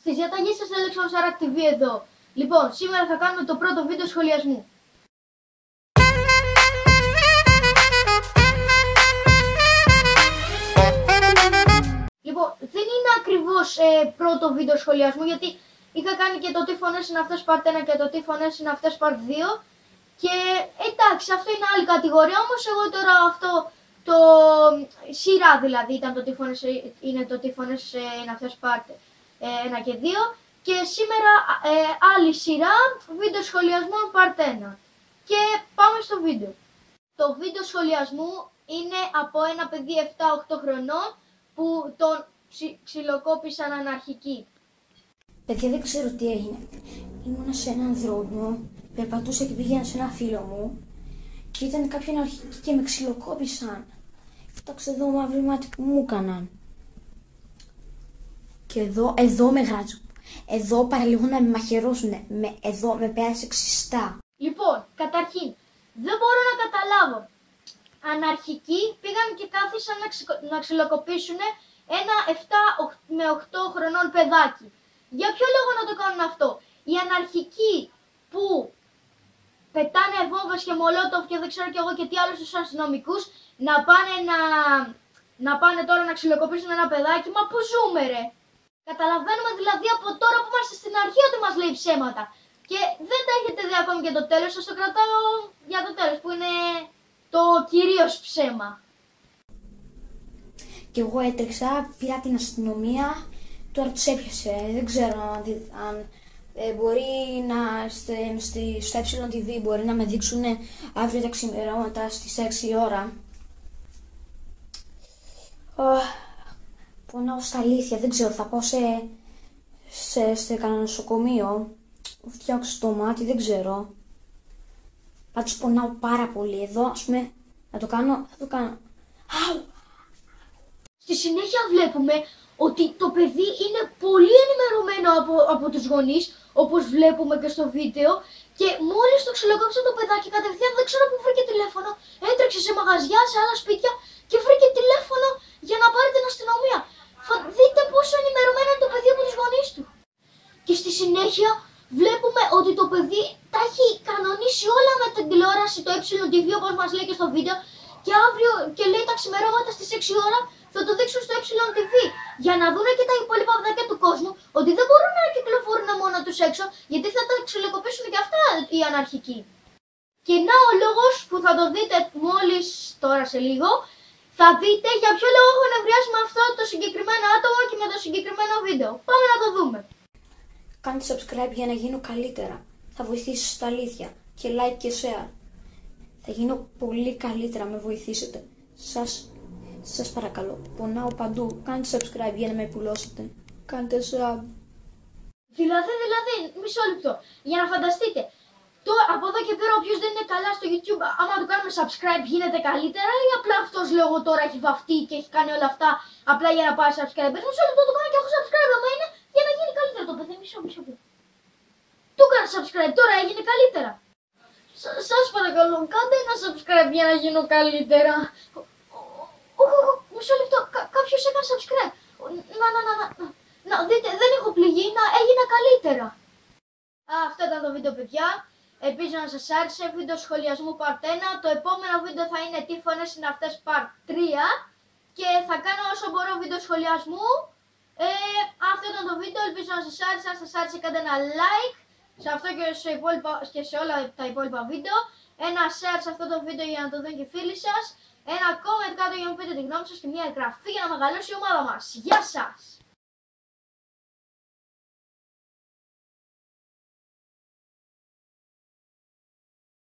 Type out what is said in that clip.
Στις διαταγές σας έλεξα ο Σαράκ TV εδώ. Λοιπόν, σήμερα θα κάνουμε το πρώτο βίντεο σχολιασμού. Λοιπόν, δεν είναι ακριβώς πρώτο βίντεο σχολιασμού, γιατί είχα κάνει και το τι φωνές είναι αυτές part 1 και το τι φωνές είναι αυτές part 2. Και εντάξει, αυτό είναι άλλη κατηγορία, όμως εγώ τώρα αυτό το σειρά δηλαδή ήταν το τι φωνές είναι το τι φωνές είναι αυτές part 1 και 2. Και σήμερα άλλη σειρά, βίντεο σχολιασμού part 1. Και πάμε στο βίντεο. Το βίντεο σχολιασμού είναι από ένα παιδί 7-8 χρονών που τον ξυλοκόπησαν αναρχικοί. Παιδιά, δεν ξέρω τι έγινε. Ήμουνα σε έναν δρόμο, περπατούσα και πήγαινα σε ένα φίλο μου και ήταν κάποιοι αναρχικοί και με ξυλοκόπησαν. Κοιτάξτε εδώ μαύρη μάτι που μου έκαναν. Και εδώ με γάζουν. Εδώ παραλίγο να με μαχαιρώσουνε. Εδώ με πέρασε ξυστά. Λοιπόν, καταρχήν, δεν μπορώ να καταλάβω. Αναρχικοί πήγαν και κάθισαν να ξυλοκοπήσουν ένα 7 με 8 χρονών παιδάκι. Για ποιο λόγο να το κάνουν αυτό? Οι αναρχικοί που πετάνε βόμβες και μολότοφ και δεν ξέρω κι εγώ και τι άλλο στους αστυνομικούς να πάνε τώρα να ξυλοκοπήσουν ένα παιδάκι, μα πού ζούμε ρε? Καταλαβαίνουμε δηλαδή από τώρα που είμαστε στην αρχή ότι μας λέει ψέματα. Και δεν τα έχετε δει ακόμη και το τέλος, σας το κρατάω για το τέλος που είναι το κυρίως ψέμα. Και εγώ έτρεξα, πήρα την αστυνομία, τώρα τους έπιασε. Δεν ξέρω αν μπορεί να στο ΕΤΒ μπορεί να με δείξουν αύριο τα ξημερώματα στις 6 η ώρα. Πονάω στα αλήθεια, δεν ξέρω, θα πάω σε κανένα νοσοκομείο, φτιάξω το μάτι, δεν ξέρω. Πάντως πονάω πάρα πολύ, εδώ ας πούμε, θα το κάνω. Αου! Στη συνέχεια βλέπουμε ότι το παιδί είναι πολύ ενημερωμένο από τους γονείς, όπως βλέπουμε και στο βίντεο, και μόλις το ξυλοκόψε το παιδάκι κατευθείαν, δεν ξέρω πού βρήκε τηλέφωνο, έτρεξε σε μαγαζιά, σε άλλα σπίτια και βρήκε τηλέφωνο για να πάρει την αστυνομία. Δείτε πόσο ενημερωμένο είναι το παιδί από τους γονείς του. Και στη συνέχεια βλέπουμε ότι το παιδί τα έχει κανονίσει όλα με την τηλεόραση, το ΕΤΒ όπως μας λέει και στο βίντεο, και αύριο και λέει τα ξημερώματα στις 6 ώρα θα το δείξουν στο ΕΤΒ για να δουν και τα υπόλοιπα παιδάκια του κόσμου ότι δεν μπορούν να κυκλοφορούν μόνο τους έξω, γιατί θα τα ξυλοκοπήσουν και αυτά οι αναρχικοί. Και να ο λόγος που θα το δείτε μόλις τώρα σε λίγο, θα δείτε για ποιο λόγο έχω νευριάσει με αυτό το συγκεκριμένο άτομο και με το συγκεκριμένο βίντεο. Πάμε να το δούμε. Κάντε subscribe για να γίνω καλύτερα. Θα βοηθήσει στα αλήθεια. Και like και share. Θα γίνω πολύ καλύτερα, με βοηθήσετε. Σας παρακαλώ. Πονάω παντού. Κάντε subscribe για να με πουλώσετε. Κάντε sub. Δηλαδή, μισό λεπτό. Για να φανταστείτε. Από εδώ και πέρα όποιος δεν είναι καλά στο YouTube, άμα του κάνουμε subscribe γίνεται καλύτερα, ή απλά αυτός λόγω τώρα έχει βαφτεί και έχει κάνει όλα αυτά απλά για να πάρει subscribe? Μισό λεπτό, το κάνω και έχω subscribe, άμα είναι για να γίνει καλύτερα το παιδί. Μισό λεπτό. Του έκανα subscribe, τώρα έγινε καλύτερα. Σας παρακαλώ, κάντε ένα subscribe για να γίνω καλύτερα. Μισό λεπτό, κάποιος έκανε subscribe. Να δείτε, δεν έχω πληγεί, έγινα καλύτερα. Αυτό ήταν το βίντεο, παιδιά. Ελπίζω να σας άρεσε. Βίντεο σχολιασμού part 1. Το επόμενο βίντεο θα είναι τι φωνές είναι αυτές part 3. Και θα κάνω όσο μπορώ βίντεο σχολιασμού. Αυτό ήταν το βίντεο. Ελπίζω να σας άρεσε. Αν σας άρεσε κάντε ένα like σε αυτό και σε όλα τα υπόλοιπα βίντεο. Ένα share σε αυτό το βίντεο για να το δουν και οι φίλοι σας. Ένα comment κάτω για να μου πείτε τη γνώμη σας και μια εγγραφή για να μεγαλώσει η ομάδα μας. Γεια σας!